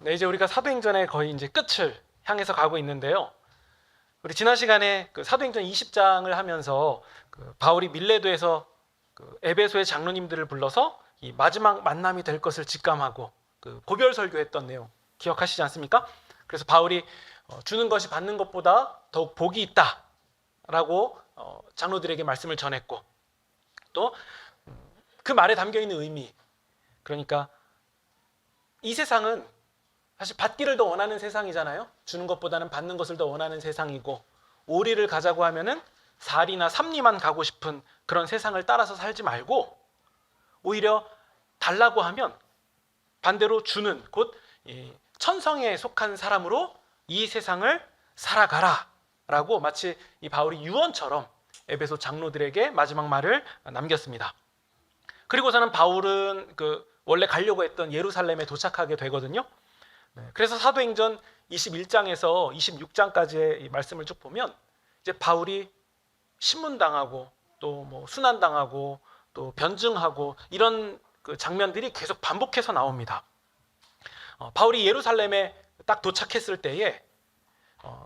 네, 이제 우리가 사도행전의 거의 이제 끝을 향해서 가고 있는데요. 우리 지난 시간에 그 사도행전 20장을 하면서 그 바울이 밀레도에서 그 에베소의 장로님들을 불러서 이 마지막 만남이 될 것을 직감하고 그 고별 설교했던 내용 기억하시지 않습니까? 그래서 바울이 주는 것이 받는 것보다 더욱 복이 있다라고 장로들에게 말씀을 전했고, 또 그 말에 담겨 있는 의미, 그러니까 이 세상은 사실 받기를 더 원하는 세상이잖아요. 주는 것보다는 받는 것을 더 원하는 세상이고, 오리를 가자고 하면은 사리나 삼리만 가고 싶은 그런 세상을 따라서 살지 말고, 오히려 달라고 하면 반대로 주는, 곧 천성에 속한 사람으로 이 세상을 살아가라 라고 마치 이 바울이 유언처럼 에베소 장로들에게 마지막 말을 남겼습니다. 그리고서는 바울은 그 원래 가려고 했던 예루살렘에 도착하게 되거든요. 그래서 사도행전 21장에서 26장까지의 말씀을 쭉 보면 이제 바울이 신문당하고 또 뭐 순환당하고 또 변증하고 이런 그 장면들이 계속 반복해서 나옵니다. 바울이 예루살렘에 딱 도착했을 때에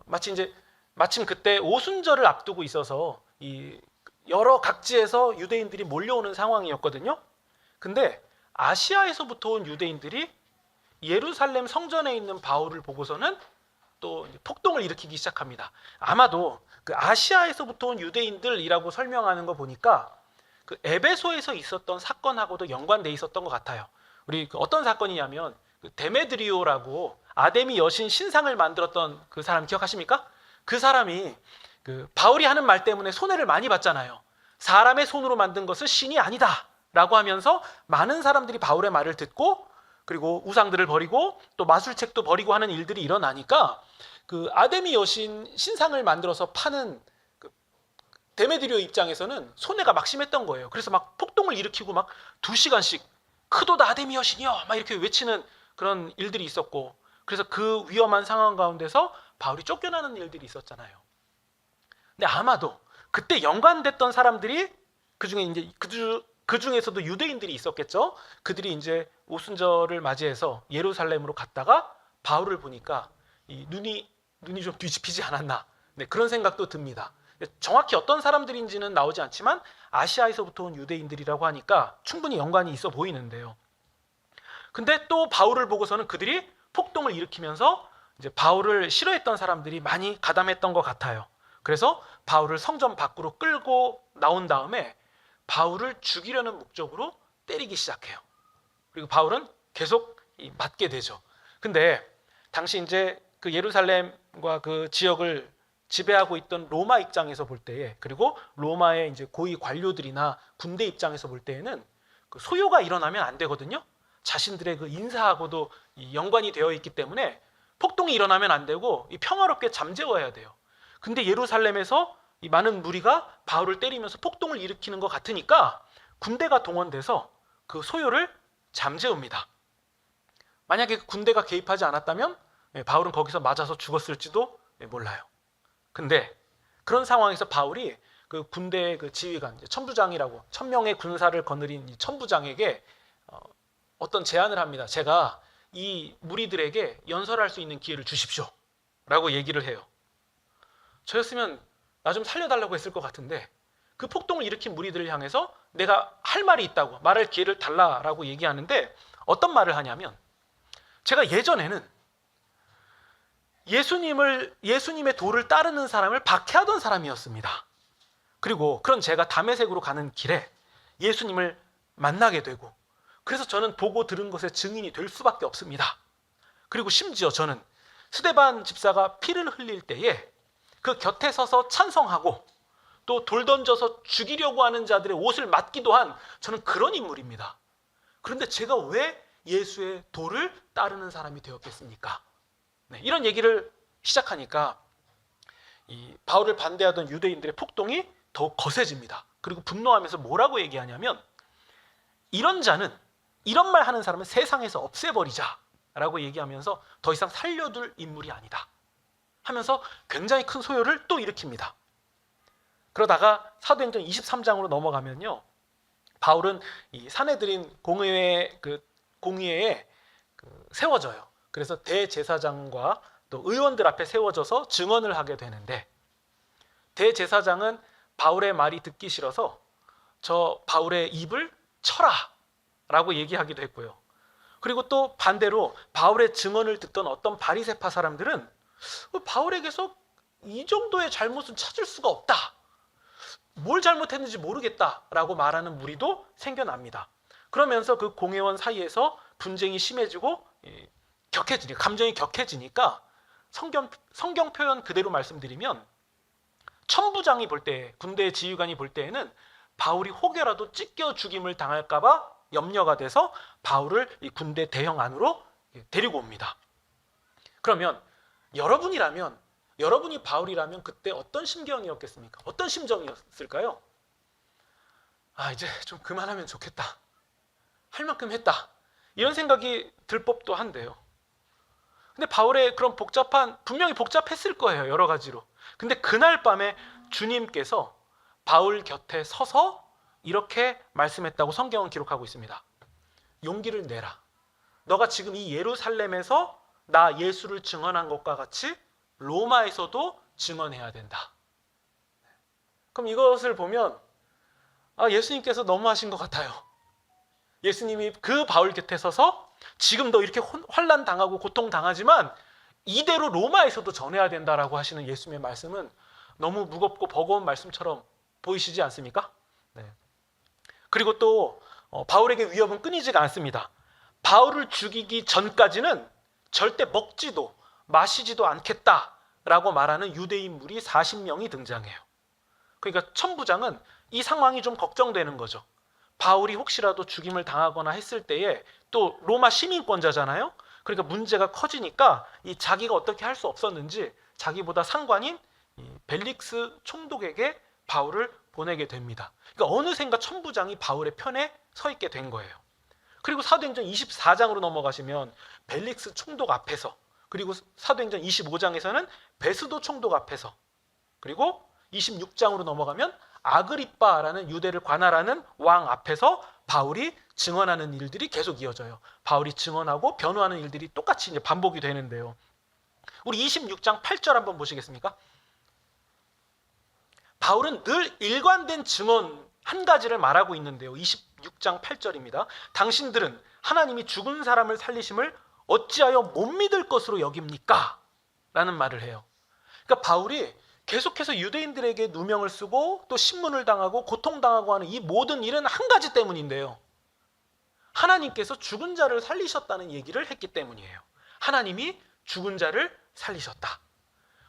마침 그때 오순절을 앞두고 있어서 이 여러 각지에서 유대인들이 몰려오는 상황이었거든요. 근데 아시아에서부터 온 유대인들이 예루살렘 성전에 있는 바울을 보고서는 또 폭동을 일으키기 시작합니다. 아마도 그 아시아에서부터 온 유대인들이라고 설명하는 거 보니까 그 에베소에서 있었던 사건하고도 연관돼 있었던 것 같아요. 우리 그 어떤 사건이냐면 그 데메드리오라고 아데미 여신 신상을 만들었던 그 사람 기억하십니까? 그 사람이 그 바울이 하는 말 때문에 손해를 많이 봤잖아요. 사람의 손으로 만든 것은 신이 아니다 라고 하면서 많은 사람들이 바울의 말을 듣고, 그리고 우상들을 버리고 또 마술책도 버리고 하는 일들이 일어나니까 그 아데미 여신 신상을 만들어서 파는 그 데메드리오 입장에서는 손해가 막심했던 거예요. 그래서 막 폭동을 일으키고 막 2시간씩 크도다 아데미 여신이여 막 이렇게 외치는 그런 일들이 있었고, 그래서 그 위험한 상황 가운데서 바울이 쫓겨나는 일들이 있었잖아요. 근데 아마도 그때 연관됐던 사람들이 그중에 이제 그 중에서도 유대인들이 있었겠죠. 그들이 이제 오순절을 맞이해서 예루살렘으로 갔다가 바울을 보니까 이 눈이 좀 뒤집히지 않았나, 네, 그런 생각도 듭니다. 정확히 어떤 사람들인지는 나오지 않지만 아시아에서부터 온 유대인들이라고 하니까 충분히 연관이 있어 보이는데요. 근데 또 바울을 보고서는 그들이 폭동을 일으키면서 이제 바울을 싫어했던 사람들이 많이 가담했던 것 같아요. 그래서 바울을 성전 밖으로 끌고 나온 다음에 바울을 죽이려는 목적으로 때리기 시작해요. 그리고 바울은 계속 맞게 되죠. 근데 당시 이제 그 예루살렘과 그 지역을 지배하고 있던 로마 입장에서 볼 때에, 그리고 로마의 이제 고위 관료들이나 군대 입장에서 볼 때에는 그 소요가 일어나면 안 되거든요. 자신들의 그 인사하고도 연관이 되어 있기 때문에 폭동이 일어나면 안 되고 평화롭게 잠재워야 돼요. 근데 예루살렘에서 이 많은 무리가 바울을 때리면서 폭동을 일으키는 것 같으니까 군대가 동원돼서 그 소요를 잠재웁니다. 만약에 그 군대가 개입하지 않았다면 바울은 거기서 맞아서 죽었을지도 몰라요. 근데 그런 상황에서 바울이 그 군대의 그 지휘관, 천부장이라고 1000명의 군사를 거느린 이 천부장에게 어떤 제안을 합니다. 제가 이 무리들에게 연설할 수 있는 기회를 주십시오 라고 얘기를 해요. 저였으면 나 좀 살려달라고 했을 것 같은데 그 폭동을 일으킨 무리들을 향해서 내가 할 말이 있다고 말할 기회를 달라라고 얘기하는데, 어떤 말을 하냐면, 제가 예전에는 예수님의 도를 따르는 사람을 박해하던 사람이었습니다. 그리고 그런 제가 다메섹으로 가는 길에 예수님을 만나게 되고, 그래서 저는 보고 들은 것의 증인이 될 수밖에 없습니다. 그리고 심지어 저는 스데반 집사가 피를 흘릴 때에 그 곁에 서서 찬성하고 또 돌 던져서 죽이려고 하는 자들의 옷을 맞기도 한 저는 그런 인물입니다. 그런데 제가 왜 예수의 도를 따르는 사람이 되었겠습니까? 네, 이런 얘기를 시작하니까 이 바울을 반대하던 유대인들의 폭동이 더욱 거세집니다. 그리고 분노하면서 뭐라고 얘기하냐면, 이런 자는, 이런 말 하는 사람은 세상에서 없애버리자 라고 얘기하면서 더 이상 살려둘 인물이 아니다 하면서 굉장히 큰 소요를 또 일으킵니다. 그러다가 사도행전 23장으로 넘어가면요, 바울은 이 사내들인 공의회에 세워져요. 그래서 대제사장과 또 의원들 앞에 세워져서 증언을 하게 되는데, 대제사장은 바울의 말이 듣기 싫어서 저 바울의 입을 쳐라 라고 얘기하기도 했고요. 그리고 또 반대로 바울의 증언을 듣던 어떤 바리새파 사람들은 바울에게서 이 정도의 잘못은 찾을 수가 없다, 뭘 잘못했는지 모르겠다라고 말하는 무리도 생겨납니다. 그러면서 그 공회원 사이에서 분쟁이 심해지고 감정이 격해지니까 성경 표현 그대로 말씀드리면 천부장이 볼 때, 군대 지휘관이 볼 때에는 바울이 혹여라도 찢겨 죽임을 당할까 봐 염려가 돼서 바울을 이 군대 대형 안으로 데리고 옵니다. 그러면 여러분이 바울이라면 그때 어떤 심경이었겠습니까? 어떤 심정이었을까요? 이제 좀 그만하면 좋겠다, 할 만큼 했다, 이런 생각이 들 법도 한데요. 근데 바울의 그런 분명히 복잡했을 거예요, 여러 가지로. 근데 그날 밤에 주님께서 바울 곁에 서서 이렇게 말씀했다고 성경은 기록하고 있습니다. 용기를 내라. 너가 지금 이 예루살렘에서 나 예수를 증언한 것과 같이 로마에서도 증언해야 된다. 그럼 이것을 보면 예수님께서 너무하신 것 같아요. 예수님이 그 바울 곁에 서서 지금 너 이렇게 환난 당하고 고통 당하지만 이대로 로마에서도 전해야 된다라고 하시는 예수님의 말씀은 너무 무겁고 버거운 말씀처럼 보이시지 않습니까? 네. 그리고 또 바울에게 위협은 끊이지가 않습니다. 바울을 죽이기 전까지는 절대 먹지도 마시지도 않겠다라고 말하는 유대인 무리 40명이 등장해요. 그러니까 천부장은 이 상황이 좀 걱정되는 거죠. 바울이 혹시라도 죽임을 당하거나 했을 때에 또 로마 시민권자잖아요. 그러니까 문제가 커지니까 자기가 어떻게 할 수 없었는지 자기보다 상관인 벨릭스 총독에게 바울을 보내게 됩니다. 그러니까 어느샌가 천부장이 바울의 편에 서 있게 된 거예요. 그리고 사도행전 24장으로 넘어가시면 벨릭스 총독 앞에서, 그리고 사도행전 25장에서는 베스도 총독 앞에서, 그리고 26장으로 넘어가면 아그리빠라는 유대를 관할하는 왕 앞에서 바울이 증언하는 일들이 계속 이어져요. 바울이 증언하고 변호하는 일들이 똑같이 이제 반복이 되는데요. 우리 26장 8절 한번 보시겠습니까? 바울은 늘 일관된 증언 한 가지를 말하고 있는데요. 26장 8절입니다. 당신들은 하나님이 죽은 사람을 살리심을 어찌하여 못 믿을 것으로 여깁니까? 라는 말을 해요. 그러니까 바울이 계속해서 유대인들에게 누명을 쓰고 또 신문을 당하고 고통당하고 하는 이 모든 일은 한 가지 때문인데요. 하나님께서 죽은 자를 살리셨다는 얘기를 했기 때문이에요. 하나님이 죽은 자를 살리셨다.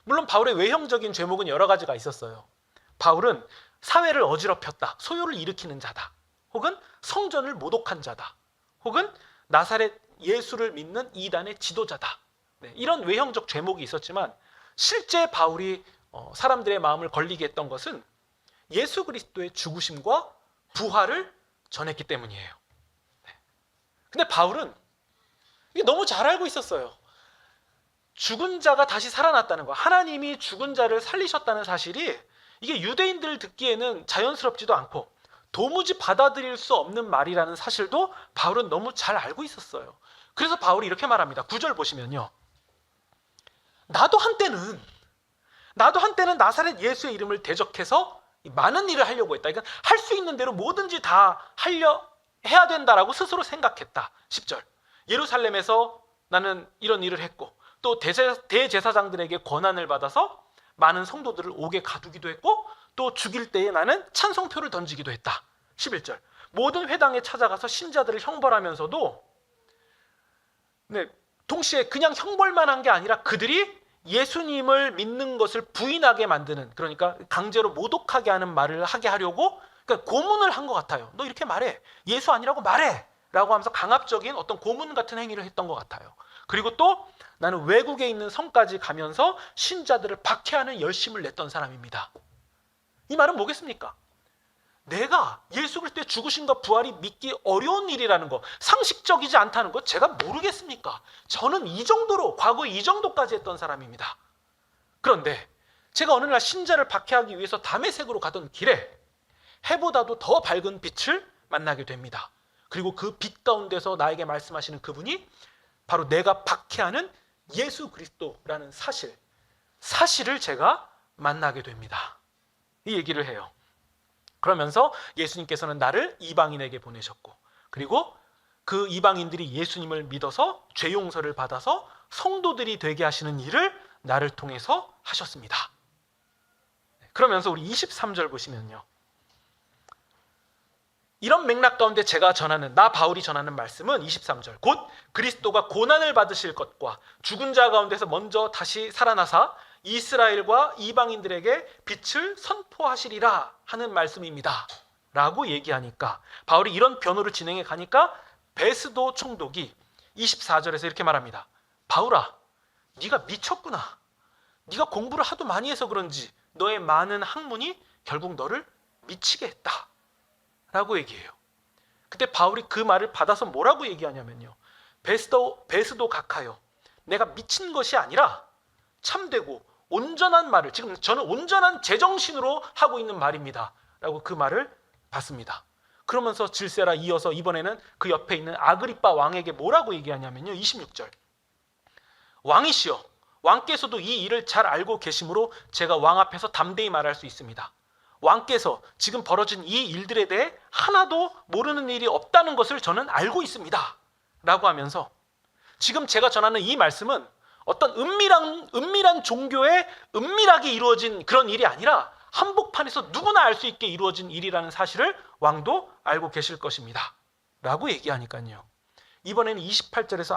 물론 바울의 외형적인 죄목은 여러 가지가 있었어요. 바울은 사회를 어지럽혔다, 소요를 일으키는 자다, 혹은 성전을 모독한 자다, 혹은 나사렛 예수를 믿는 이단의 지도자다. 이런 외형적 죄목이 있었지만 실제 바울이 사람들의 마음을 걸리게 했던 것은 예수 그리스도의 죽으심과 부활을 전했기 때문이에요. 근데 바울은 이게 너무 잘 알고 있었어요. 죽은 자가 다시 살아났다는 거, 하나님이 죽은 자를 살리셨다는 사실이 이게 유대인들 듣기에는 자연스럽지도 않고 도무지 받아들일 수 없는 말이라는 사실도 바울은 너무 잘 알고 있었어요. 그래서 바울이 이렇게 말합니다. 9절 보시면요. 나도 한때는 나사렛 예수의 이름을 대적해서 많은 일을 하려고 했다. 그러니까 할 수 있는 대로 뭐든지 다 해야 된다라고 스스로 생각했다. 10절. 예루살렘에서 나는 이런 일을 했고 또 대제사장들에게 권한을 받아서 많은 성도들을 옥에 가두기도 했고 또 죽일 때에 나는 찬송표를 던지기도 했다. 11절. 모든 회당에 찾아가서 신자들을 형벌하면서도 동시에 그냥 형벌만 한 게 아니라 그들이 예수님을 믿는 것을 부인하게 만드는, 그러니까 강제로 모독하게 하는 말을 하게 하려고 그러니까 고문을 한 것 같아요. 너 이렇게 말해, 예수 아니라고 말해 라고 하면서 강압적인 어떤 고문 같은 행위를 했던 것 같아요. 그리고 또 나는 외국에 있는 성까지 가면서 신자들을 박해하는 열심을 냈던 사람입니다. 이 말은 뭐겠습니까? 내가 예수 그리스도의 죽으심과 부활이 믿기 어려운 일이라는 거, 상식적이지 않다는 거 제가 모르겠습니까? 저는 이 정도로, 과거에 이 정도까지 했던 사람입니다. 그런데 제가 어느 날 신자를 박해하기 위해서 다메섹으로 가던 길에 해보다도 더 밝은 빛을 만나게 됩니다. 그리고 그 빛 가운데서 나에게 말씀하시는 그분이 바로 내가 박해하는 예수 그리스도라는 사실을 제가 만나게 됩니다. 이 얘기를 해요. 그러면서 예수님께서는 나를 이방인에게 보내셨고, 그리고 그 이방인들이 예수님을 믿어서 죄 용서를 받아서 성도들이 되게 하시는 일을 나를 통해서 하셨습니다. 그러면서 우리 23절 보시면요, 이런 맥락 가운데 제가 전하는, 나 바울이 전하는 말씀은 23절, 곧 그리스도가 고난을 받으실 것과 죽은 자 가운데서 먼저 다시 살아나사 이스라엘과 이방인들에게 빛을 선포하시리라 하는 말씀입니다 라고 얘기하니까, 바울이 이런 변호를 진행해 가니까 베스도 총독이 24절에서 이렇게 말합니다. 바울아, 네가 미쳤구나. 네가 공부를 하도 많이 해서 그런지 너의 많은 학문이 결국 너를 미치게 했다 라고 얘기해요. 그때 바울이 그 말을 받아서 뭐라고 얘기하냐면요, 베스도 각하여, 내가 미친 것이 아니라 참되고 온전한 말을, 지금 저는 온전한 제정신으로 하고 있는 말입니다 라고 그 말을 받습니다. 그러면서 질세라 이어서 이번에는 그 옆에 있는 아그리빠 왕에게 뭐라고 얘기하냐면요, 26절, 왕이시여, 왕께서도 이 일을 잘 알고 계시므로 제가 왕 앞에서 담대히 말할 수 있습니다. 왕께서 지금 벌어진 이 일들에 대해 하나도 모르는 일이 없다는 것을 저는 알고 있습니다 라고 하면서, 지금 제가 전하는 이 말씀은 어떤 은밀한 종교에 은밀하게 이루어진 그런 일이 아니라 한복판에서 누구나 알 수 있게 이루어진 일이라는 사실을 왕도 알고 계실 것입니다 라고 얘기하니까요, 이번에는 28절에서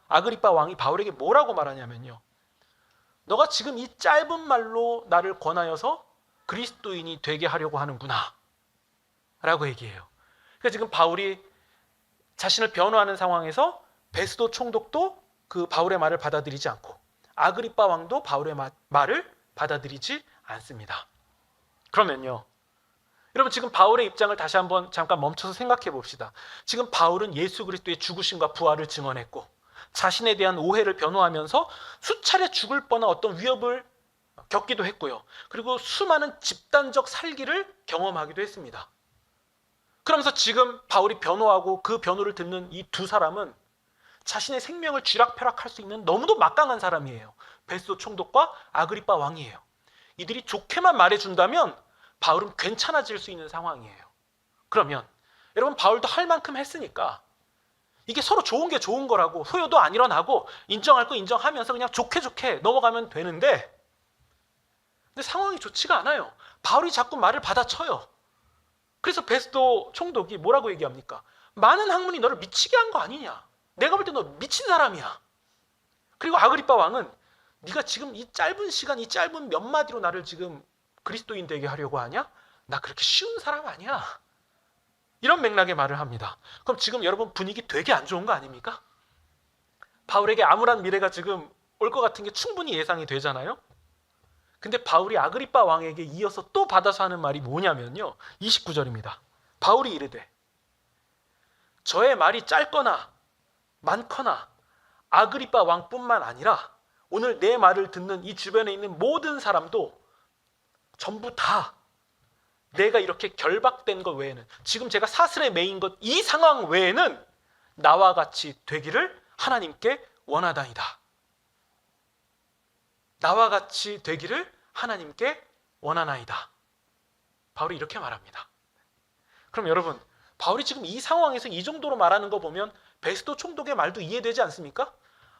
아그리빠 왕이 바울에게 뭐라고 말하냐면요, 너가 지금 이 짧은 말로 나를 권하여서 그리스도인이 되게 하려고 하는구나 라고 얘기해요. 그러니까 지금 바울이 자신을 변호하는 상황에서 베스도 총독도 그 바울의 말을 받아들이지 않고, 아그리빠 왕도 바울의 말을 받아들이지 않습니다. 그러면요, 여러분, 지금 바울의 입장을 다시 한번 잠깐 멈춰서 생각해 봅시다. 지금 바울은 예수 그리스도의 죽으심과 부활을 증언했고, 자신에 대한 오해를 변호하면서 수차례 죽을 뻔한 어떤 위협을 겪기도 했고요, 그리고 수많은 집단적 살기를 경험하기도 했습니다. 그러면서 지금 바울이 변호하고 그 변호를 듣는 이 두 사람은 자신의 생명을 쥐락펴락할 수 있는 너무도 막강한 사람이에요. 베스도 총독과 아그리빠 왕이에요. 이들이 좋게만 말해준다면 바울은 괜찮아질 수 있는 상황이에요. 그러면 여러분, 바울도 할 만큼 했으니까 이게 서로 좋은 게 좋은 거라고, 소요도 안 일어나고 인정할 거 인정하면서 그냥 좋게 넘어가면 되는데, 근데 상황이 좋지가 않아요. 바울이 자꾸 말을 받아쳐요. 그래서 베스도 총독이 뭐라고 얘기합니까? 많은 학문이 너를 미치게 한 거 아니냐, 내가 볼 때 너 미친 사람이야. 그리고 아그리빠 왕은 네가 지금 이 짧은 시간, 이 짧은 몇 마디로 나를 지금 그리스도인 되게 하려고 하냐? 나 그렇게 쉬운 사람 아니야. 이런 맥락의 말을 합니다. 그럼 지금 여러분 분위기 되게 안 좋은 거 아닙니까? 바울에게 암울한 미래가 지금 올 것 같은 게 충분히 예상이 되잖아요. 근데 바울이 아그리빠 왕에게 이어서 또 받아서 하는 말이 뭐냐면요, 29절입니다. 바울이 이르되, 저의 말이 짧거나 많거나 아그리빠 왕뿐만 아니라 오늘 내 말을 듣는 이 주변에 있는 모든 사람도 전부 다 내가 이렇게 결박된 것 외에는, 지금 제가 사슬에 매인 것 이 상황 외에는 나와 같이 되기를 하나님께 원하다이다. 나와 같이 되기를 하나님께 원하나이다. 바울이 이렇게 말합니다. 그럼 여러분, 바울이 지금 이 상황에서 이 정도로 말하는 거 보면 베스도 총독의 말도 이해되지 않습니까?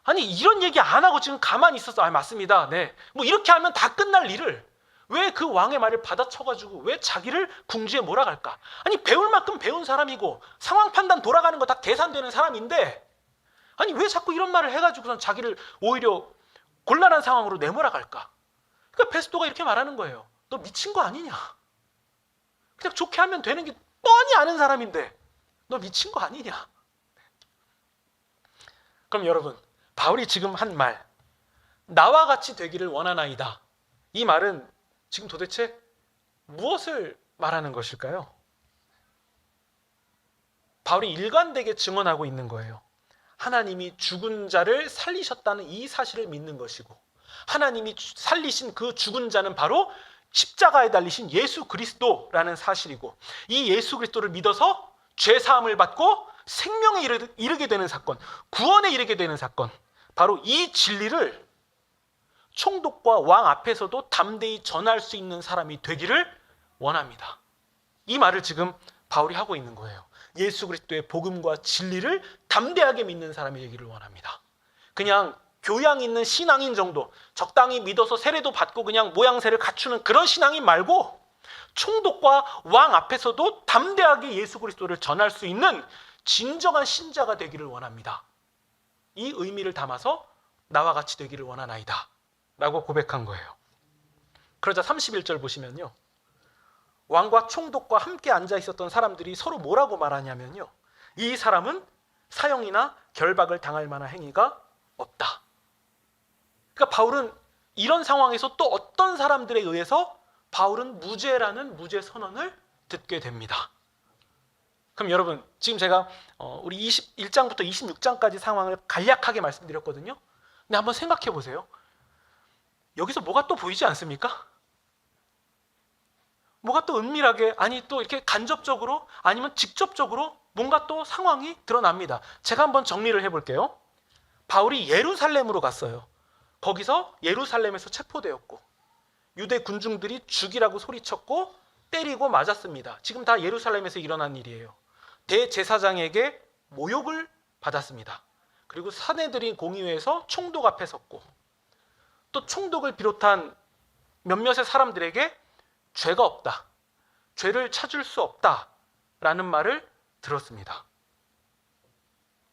아니, 이런 얘기 안 하고 지금 가만히 있었어. 아, 맞습니다. 네. 뭐 이렇게 하면 다 끝날 일을 왜 그 왕의 말을 받아쳐가지고 왜 자기를 궁지에 몰아갈까? 아니, 배울 만큼 배운 사람이고 상황 판단 돌아가는 거 다 계산되는 사람인데, 아니 왜 자꾸 이런 말을 해가지고선 자기를 오히려 곤란한 상황으로 내몰아갈까? 그러니까 베스도가 이렇게 말하는 거예요. 너 미친 거 아니냐? 그냥 좋게 하면 되는 게 뻔히 아는 사람인데 너 미친 거 아니냐? 그럼 여러분, 바울이 지금 한 말, 나와 같이 되기를 원하나이다, 이 말은 지금 도대체 무엇을 말하는 것일까요? 바울이 일관되게 증언하고 있는 거예요. 하나님이 죽은 자를 살리셨다는 이 사실을 믿는 것이고, 하나님이 살리신 그 죽은 자는 바로 십자가에 달리신 예수 그리스도라는 사실이고, 이 예수 그리스도를 믿어서 죄 사함을 받고 생명에 이르게 되는 사건, 구원에 이르게 되는 사건, 바로 이 진리를 총독과 왕 앞에서도 담대히 전할 수 있는 사람이 되기를 원합니다. 이 말을 지금 바울이 하고 있는 거예요. 예수 그리스도의 복음과 진리를 담대하게 믿는 사람이 되기를 원합니다. 그냥 교양 있는 신앙인 정도, 적당히 믿어서 세례도 받고 그냥 모양새를 갖추는 그런 신앙인 말고 총독과 왕 앞에서도 담대하게 예수 그리스도를 전할 수 있는 진정한 신자가 되기를 원합니다. 이 의미를 담아서 나와 같이 되기를 원하나이다 라고 고백한 거예요. 그러자 31절 보시면요, 왕과 총독과 함께 앉아 있었던 사람들이 서로 뭐라고 말하냐면요, 이 사람은 사형이나 결박을 당할 만한 행위가 없다. 그러니까 바울은 이런 상황에서 또 어떤 사람들에 의해서 바울은 무죄라는 무죄 선언을 듣게 됩니다. 그럼 여러분, 지금 제가 우리 21장부터 26장까지 상황을 간략하게 말씀드렸거든요. 근데 한번 생각해 보세요. 여기서 뭐가 또 보이지 않습니까? 뭐가 또 은밀하게, 아니 또 이렇게 간접적으로 아니면 직접적으로 뭔가 또 상황이 드러납니다. 제가 한번 정리를 해볼게요. 바울이 예루살렘으로 갔어요. 거기서 예루살렘에서 체포되었고 유대 군중들이 죽이라고 소리쳤고 때리고 맞았습니다. 지금 다 예루살렘에서 일어난 일이에요. 대제사장에게 모욕을 받았습니다. 그리고 사내들인 공의회에서 총독 앞에 섰고 또 총독을 비롯한 몇몇의 사람들에게 죄가 없다, 죄를 찾을 수 없다라는 말을 들었습니다.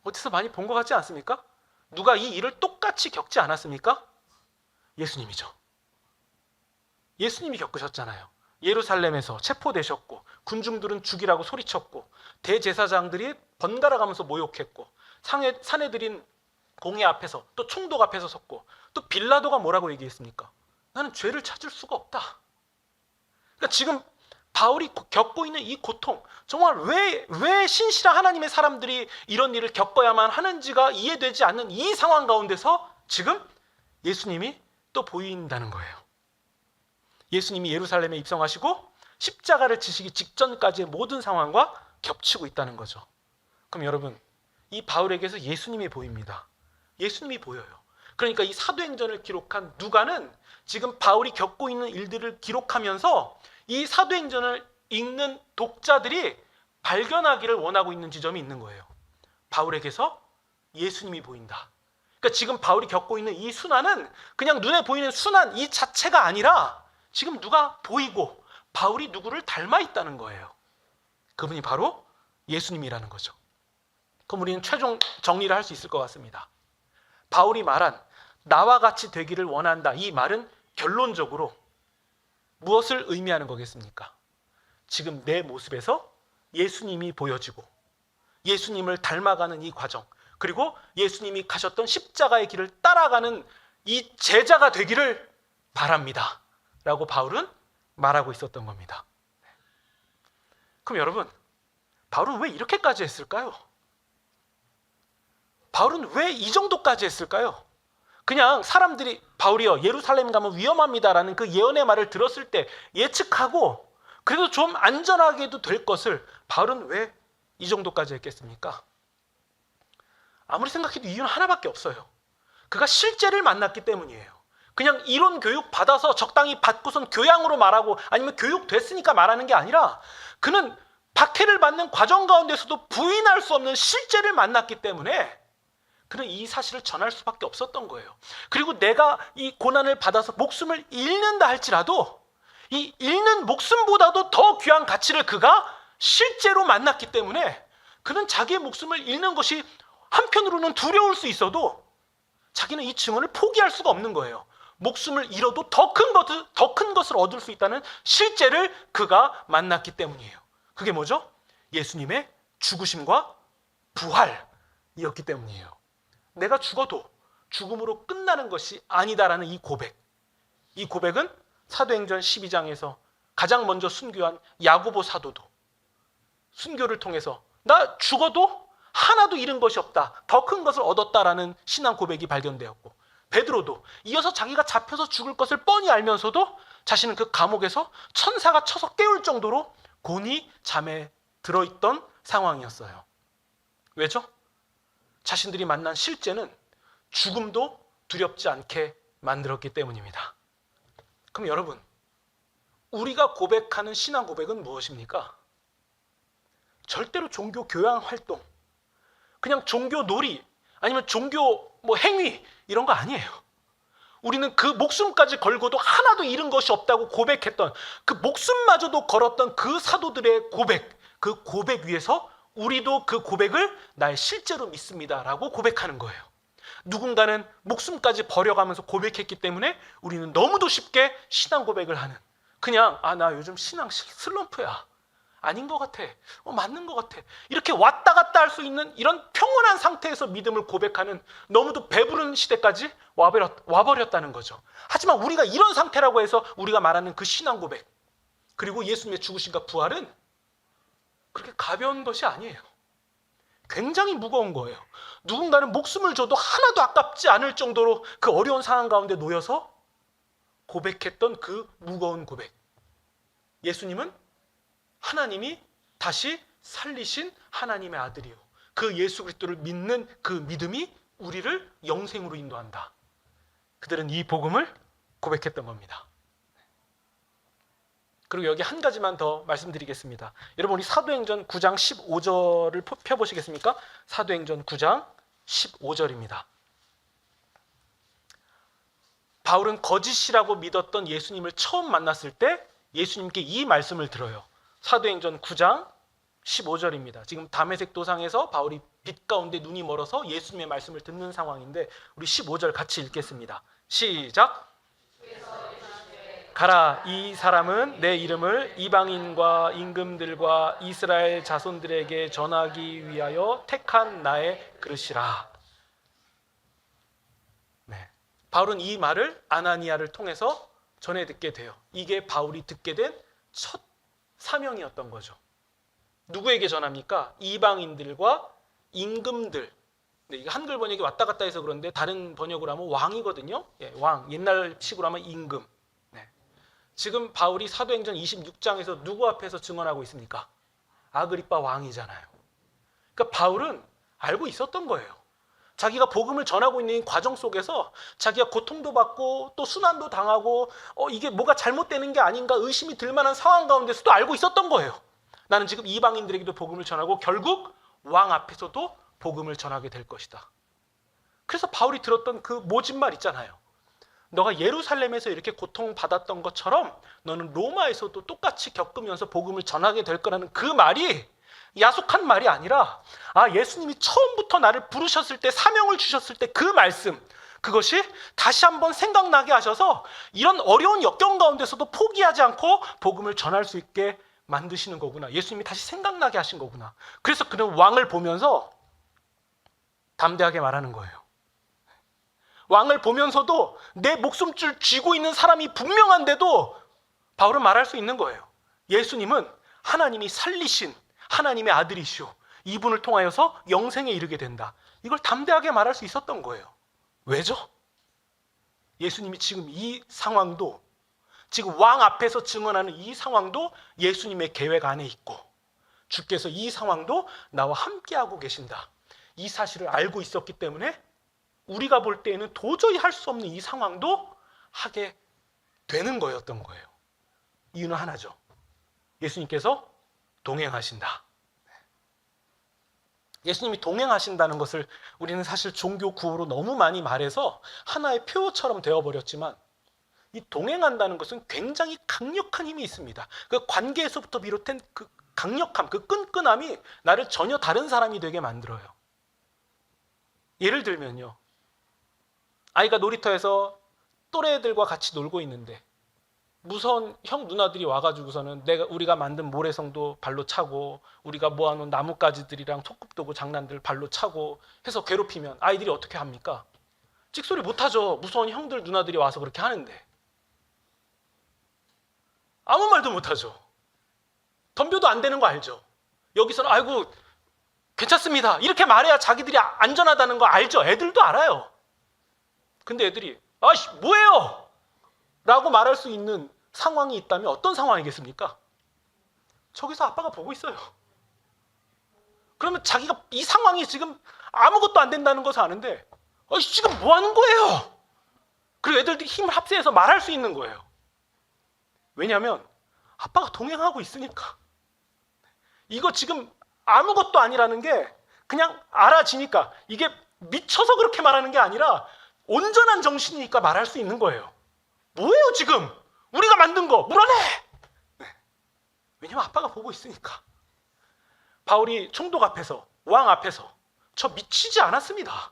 어디서 많이 본 것 같지 않습니까? 누가 이 일을 똑같이 겪지 않았습니까? 예수님이죠. 예수님이 겪으셨잖아요. 예루살렘에서 체포되셨고 군중들은 죽이라고 소리쳤고 대제사장들이 번갈아 가면서 모욕했고 사내들인 공회 앞에서 또 총독 앞에서 섰고 또 빌라도가 뭐라고 얘기했습니까? 나는 죄를 찾을 수가 없다. 그러니까 지금 바울이 겪고 있는 이 고통, 정말 왜 신실한 하나님의 사람들이 이런 일을 겪어야만 하는지가 이해되지 않는 이 상황 가운데서 지금 예수님이 또 보인다는 거예요. 예수님이 예루살렘에 입성하시고 십자가를 지시기 직전까지의 모든 상황과 겹치고 있다는 거죠. 그럼 여러분, 이 바울에게서 예수님이 보입니다. 예수님이 보여요. 그러니까 이 사도행전을 기록한 누가는 지금 바울이 겪고 있는 일들을 기록하면서 이 사도행전을 읽는 독자들이 발견하기를 원하고 있는 지점이 있는 거예요. 바울에게서 예수님이 보인다. 그러니까 지금 바울이 겪고 있는 이 순환은 그냥 눈에 보이는 순환 이 자체가 아니라 지금 누가 보이고 바울이 누구를 닮아 있다는 거예요. 그분이 바로 예수님이라는 거죠. 그럼 우리는 최종 정리를 할 수 있을 것 같습니다. 바울이 말한 나와 같이 되기를 원한다, 이 말은 결론적으로 무엇을 의미하는 거겠습니까? 지금 내 모습에서 예수님이 보여지고 예수님을 닮아가는 이 과정, 그리고 예수님이 가셨던 십자가의 길을 따라가는 이 제자가 되기를 바랍니다 라고 바울은 말하고 있었던 겁니다. 그럼 여러분, 바울은 왜 이렇게까지 했을까요? 바울은 왜 이 정도까지 했을까요? 그냥 사람들이 바울이요 예루살렘 가면 위험합니다라는 그 예언의 말을 들었을 때 예측하고 그래도 좀 안전하게도 될 것을 바울은 왜 이 정도까지 했겠습니까? 아무리 생각해도 이유는 하나밖에 없어요. 그가 실제를 만났기 때문이에요. 그냥 이론 교육 받아서 적당히 받고선 교양으로 말하고 아니면 교육 됐으니까 말하는 게 아니라 그는 박해를 받는 과정 가운데서도 부인할 수 없는 실제를 만났기 때문에 그는 이 사실을 전할 수밖에 없었던 거예요. 그리고 내가 이 고난을 받아서 목숨을 잃는다 할지라도 이 잃는 목숨보다도 더 귀한 가치를 그가 실제로 만났기 때문에 그는 자기의 목숨을 잃는 것이 한편으로는 두려울 수 있어도 자기는 이 증언을 포기할 수가 없는 거예요. 목숨을 잃어도 더 큰 것을 얻을 수 있다는 실제를 그가 만났기 때문이에요. 그게 뭐죠? 예수님의 죽으심과 부활이었기 때문이에요. 내가 죽어도 죽음으로 끝나는 것이 아니다라는 이 고백. 이 고백은 사도행전 12장에서 가장 먼저 순교한 야고보 사도도 순교를 통해서 나 죽어도 하나도 잃은 것이 없다, 더 큰 것을 얻었다라는 신앙 고백이 발견되었고, 베드로도 이어서 자기가 잡혀서 죽을 것을 뻔히 알면서도 자신은 그 감옥에서 천사가 쳐서 깨울 정도로 곤히 잠에 들어있던 상황이었어요. 왜죠? 자신들이 만난 실제는 죽음도 두렵지 않게 만들었기 때문입니다. 그럼 여러분, 우리가 고백하는 신앙 고백은 무엇입니까? 절대로 종교 교양 활동, 그냥 종교 놀이, 아니면 종교 행위 이런 거 아니에요. 우리는 그 목숨까지 걸고도 하나도 잃은 것이 없다고 고백했던, 그 목숨마저도 걸었던 그 사도들의 고백, 그 고백 위에서 우리도 그 고백을 나의 실제로 믿습니다라고 고백하는 거예요. 누군가는 목숨까지 버려가면서 고백했기 때문에 우리는 너무도 쉽게 신앙 고백을 하는, 그냥 나 요즘 신앙 슬럼프야, 아닌 것 같아, 맞는 것 같아, 이렇게 왔다 갔다 할 수 있는 이런 평온한 상태에서 믿음을 고백하는 너무도 배부른 시대까지 와버렸다는 거죠. 하지만 우리가 이런 상태라고 해서 우리가 말하는 그 신앙 고백, 그리고 예수님의 죽으심과 부활은 그렇게 가벼운 것이 아니에요. 굉장히 무거운 거예요. 누군가는 목숨을 줘도 하나도 아깝지 않을 정도로 그 어려운 상황 가운데 놓여서 고백했던 그 무거운 고백. 예수님은 하나님이 다시 살리신 하나님의 아들이요, 그 예수 그리스도를 믿는 그 믿음이 우리를 영생으로 인도한다. 그들은 이 복음을 고백했던 겁니다. 그리고 여기 한 가지만 더 말씀드리겠습니다. 여러분, 우리 사도행전 9장 15절을 펴보시겠습니까? 사도행전 9장 15절입니다. 바울은 거짓이라고 믿었던 예수님을 처음 만났을 때 예수님께 이 말씀을 들어요. 사도행전 9장 15절입니다. 지금 다메섹 도상에서 바울이 빛 가운데 눈이 멀어서 예수님의 말씀을 듣는 상황인데, 우리 15절 같이 읽겠습니다. 시작! 가라, 이 사람은 내 이름을 이방인과 임금들과 이스라엘 자손들에게 전하기 위하여 택한 나의 그릇이라. 네. 바울은 이 말을 아나니아를 통해서 전해 듣게 돼요. 이게 바울이 듣게 된 첫 사명이었던 거죠. 누구에게 전합니까? 이방인들과 임금들. 네, 이게 한글 번역이 왔다 갔다 해서 그런데 다른 번역으로 하면 왕이거든요. 예, 왕. 옛날식으로 하면 임금. 네. 지금 바울이 사도행전 26장에서 누구 앞에서 증언하고 있습니까? 아그리빠 왕이잖아요. 그러니까 바울은 알고 있었던 거예요. 자기가 복음을 전하고 있는 과정 속에서 자기가 고통도 받고 또 순환도 당하고 이게 뭐가 잘못되는 게 아닌가 의심이 들 만한 상황 가운데서도 알고 있었던 거예요. 나는 지금 이방인들에게도 복음을 전하고 결국 왕 앞에서도 복음을 전하게 될 것이다. 그래서 바울이 들었던 그 모진말 있잖아요. 너가 예루살렘에서 이렇게 고통받았던 것처럼 너는 로마에서도 똑같이 겪으면서 복음을 전하게 될 거라는 그 말이 야속한 말이 아니라, 예수님이 처음부터 나를 부르셨을 때, 사명을 주셨을 때 그 말씀, 그것이 다시 한번 생각나게 하셔서 이런 어려운 역경 가운데서도 포기하지 않고 복음을 전할 수 있게 만드시는 거구나. 예수님이 다시 생각나게 하신 거구나. 그래서 그는 왕을 보면서 담대하게 말하는 거예요. 왕을 보면서도 내 목숨줄 쥐고 있는 사람이 분명한데도 바울은 말할 수 있는 거예요. 예수님은 하나님이 살리신 하나님의 아들이시오. 이분을 통하여서 영생에 이르게 된다. 이걸 담대하게 말할 수 있었던 거예요. 왜죠? 예수님이 지금 이 상황도, 지금 왕 앞에서 증언하는 이 상황도 예수님의 계획 안에 있고, 주께서 이 상황도 나와 함께하고 계신다. 이 사실을 알고 있었기 때문에 우리가 볼 때에는 도저히 할 수 없는 이 상황도 하게 되는 거였던 거예요. 이유는 하나죠. 예수님께서 동행하신다. 예수님이 동행하신다는 것을 우리는 사실 종교 구호로 너무 많이 말해서 하나의 표어처럼 되어버렸지만, 이 동행한다는 것은 굉장히 강력한 힘이 있습니다. 그 관계에서부터 비롯된 그 강력함, 그 끈끈함이 나를 전혀 다른 사람이 되게 만들어요. 예를 들면요, 아이가 놀이터에서 또래들과 같이 놀고 있는데 무서운 형 누나들이 와가지고서는 우리가 만든 모래성도 발로 차고 우리가 모아놓은 나뭇가지들이랑 소꿉도구 장난들 발로 차고 해서 괴롭히면 아이들이 어떻게 합니까? 찍소리 못하죠. 무서운 형들 누나들이 와서 그렇게 하는데 아무 말도 못하죠. 덤벼도 안 되는 거 알죠? 여기서는 아이고 괜찮습니다 이렇게 말해야 자기들이 안전하다는 거 알죠? 애들도 알아요. 근데 애들이 아이씨 뭐예요? 라고 말할 수 있는 상황이 있다면 어떤 상황이겠습니까? 저기서 아빠가 보고 있어요. 그러면 자기가 이 상황이 지금 아무것도 안 된다는 것을 아는데 지금 뭐 하는 거예요? 그리고 애들들이 힘을 합세해서 말할 수 있는 거예요. 왜냐하면 아빠가 동행하고 있으니까. 이거 지금 아무것도 아니라는 게 그냥 알아지니까, 이게 미쳐서 그렇게 말하는 게 아니라 온전한 정신이니까 말할 수 있는 거예요. 뭐예요 지금? 우리가 만든 거 물어내! 왜냐면 아빠가 보고 있으니까. 바울이 총독 앞에서, 왕 앞에서 저 미치지 않았습니다.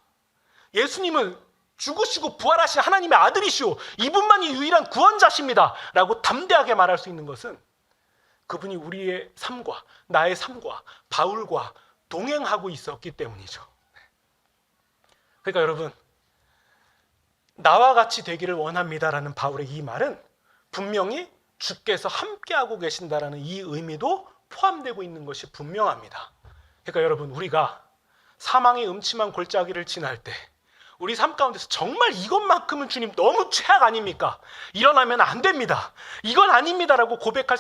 예수님은 죽으시고 부활하신 하나님의 아들이시오, 이분만이 유일한 구원자십니다 라고 담대하게 말할 수 있는 것은 그분이 우리의 삶과 나의 삶과 바울과 동행하고 있었기 때문이죠. 그러니까 여러분, 나와 같이 되기를 원합니다라는 바울의 이 말은 분명히 주께서 함께하고 계신다라는 이 의미도 포함되고 있는 것이 분명합니다. 그러니까 여러분, 우리가 사망의 음침한 골짜기를 지날 때 우리 삶 가운데서 정말 이것만큼은 주님 너무 최악 아닙니까? 일어나면 안 됩니다, 이건 아닙니다라고 고백할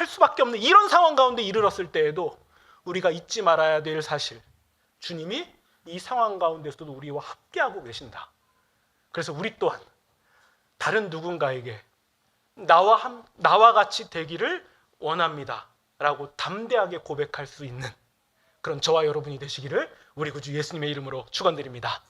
수밖에 없는 이런 상황 가운데 이르렀을 때에도 우리가 잊지 말아야 될 사실, 주님이 이 상황 가운데서도 우리와 함께하고 계신다. 그래서 우리 또한 다른 누군가에게 나와 같이 되기를 원합니다 라고 담대하게 고백할 수 있는 그런 저와 여러분이 되시기를 우리 구주 예수님의 이름으로 축원드립니다.